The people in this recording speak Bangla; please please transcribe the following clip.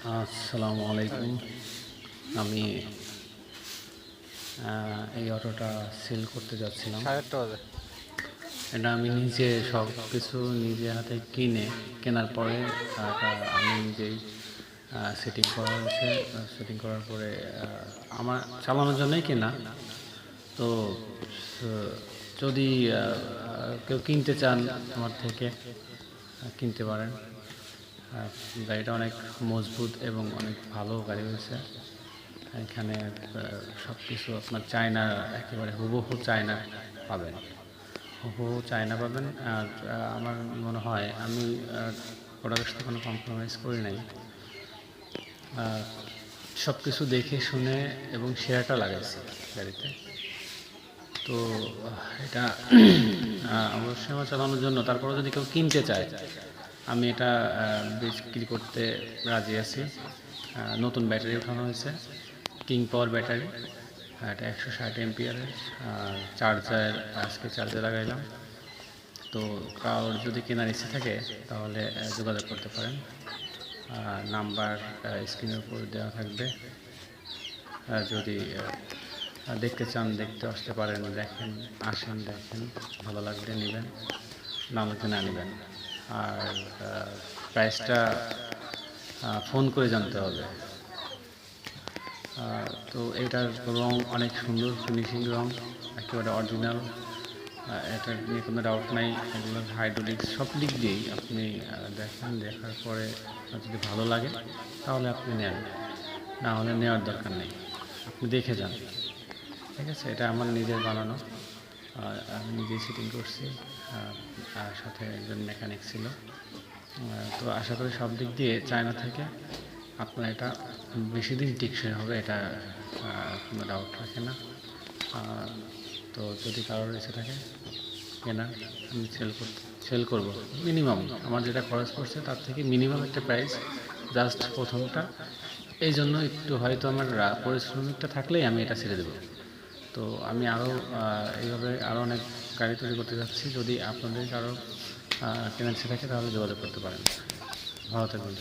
আসসালামু আলাইকুম। আমি এই অটোটা সেল করতে যাচ্ছিলাম। এটা আমি নিজে সব কিছু নিজে হাতে কেনার পরে আমি নিজেই সেটিং করা হয়েছে। সেটিং করার পরে আমার চালানোর জন্যই কেনা। তো যদি কেউ কিনতে চান আমার থেকে কিনতে পারেন। গাড়িটা অনেক মজবুত এবং অনেক ভালো গাড়ি হয়েছে। এখানে সব কিছু আপনার চায়না, একেবারে হুবহু চায়না পাবেন। হুবহু চায়না পাবেন। আর আমার মনে হয় আমি প্রোডাক্টের সাথে কোনো কম্প্রোমাইজ করি নাই। সব কিছু দেখে শুনে এবং শেয়ারটা লাগাইছি গাড়িতে। তো এটা অবশ্যই আমার চালানোর জন্য। তারপরে যদি কেউ কিনতে চায় আমি এটা বিক্রি করতে রাজি আছি। নতুন ব্যাটারি ওঠানো হয়েছে, কিং পাওয়ার ব্যাটারি। এটা 160 এমপিয়ারের। চার্জার আজকে চার্জে লাগাইলাম। তো কারোর যদি কেনার ইচ্ছে থাকে তাহলে যোগাযোগ করতে পারেন। নাম্বার স্ক্রিনের উপর দেওয়া থাকবে। যদি দেখতে চান দেখতে আসতে পারেন, দেখেন, আসেন, দেখেন, ভালো লাগলে নেবেন, না লাগলে না নেবেন। আর প্রাইসটা ফোন করে জানতে হবে। তো এটার রং অনেক সুন্দর, ফিনিশিং রং, একেবারে অরিজিনাল। এটা নিয়ে কোনো ডাউট নাই। এগুলোর হাইড্রোলিক্স সব দিক দিয়েই আপনি দেখেন, দেখার পরে যদি ভালো লাগে তাহলে আপনি নেন, না হলে নেওয়ার দরকার নেই। আপনি দেখে যান, ঠিক আছে? এটা আমার নিজের বানানো, আমি নিজেই সেটিং করছি। আর সাথে একজন মেকানিক ছিল। তো আশা করি সব দিক দিয়ে চায়না থেকে আপনার এটা বেশি দিন টেকসই হবে, এটা কোনো ডাউট রাখে না। তো যদি কারোর ইচ্ছে থাকে কেনা, আমি সেল করব। মিনিমাম আমার যেটা খরচ পড়ছে তার থেকে মিনিমাম একটা প্রাইস, জাস্ট প্রথমটা। এই জন্য একটু হয়তো আমার পরিশ্রমিকটা থাকলেই আমি এটা ছেড়ে দেবো। তো আমি এইভাবে আরও অনেক গাড়ি তৈরি করতে যাচ্ছি। যদি আপনাদের কারো কেনার ইচ্ছে থাকে তাহলে যোগাযোগ করতে পারেন। ভালো থাকবেন।